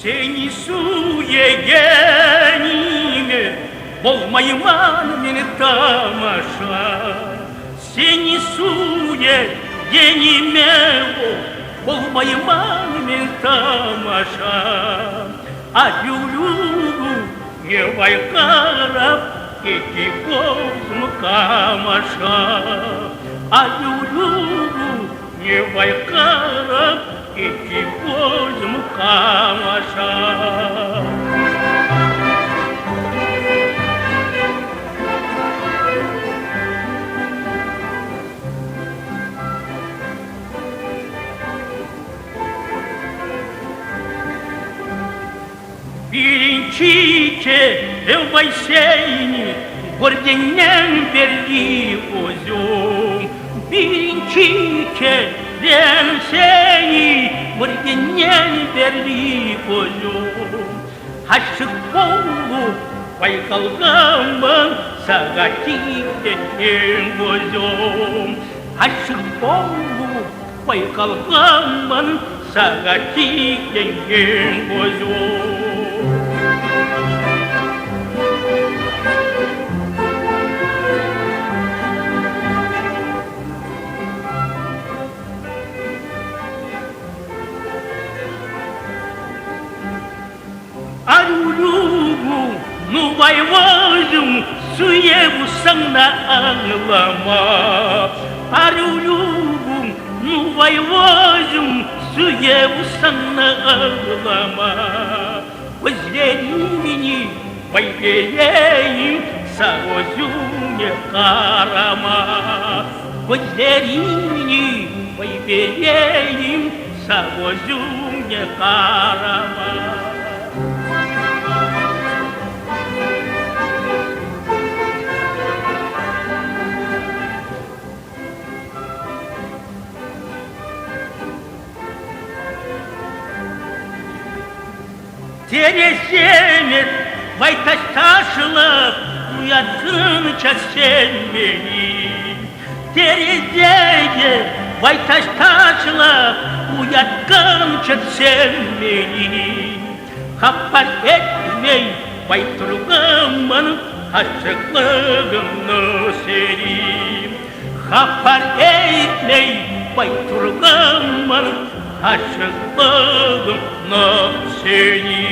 Seni suyegenime bolmayman meni tamaşa. Seni suyegenime bolmayman meni tamaşa. Adülülü ne vay karab iki gözüm kamaşa. Adülülü ne vay karab iki gözüm kamaşa. Birinci kere vay seni gördüğünden beri gözüm. Birinci kere seni gördüğünden beri gözüm. Aşık olup vay kalgamın sana gittiğin gözüm. Aşık olup vay kalgamın sana gittiğin gözüm. Arulumu nu vay vazım suye usana ağlama. Arulumu nu vay vazım suye usana ağlama. Gözlerini vay vereyim sağ gözüne karama. Gözlerini vay vereyim sağ gözüne karama. Teresine vay taş taşılıp uyandırınca sen beni. Teresine vay taş taşılıp uyandırınca sen beni. Kapar etmey vay turgamın aşıklığını serim. Kapar etmey vay turgamın aşıklığını serim.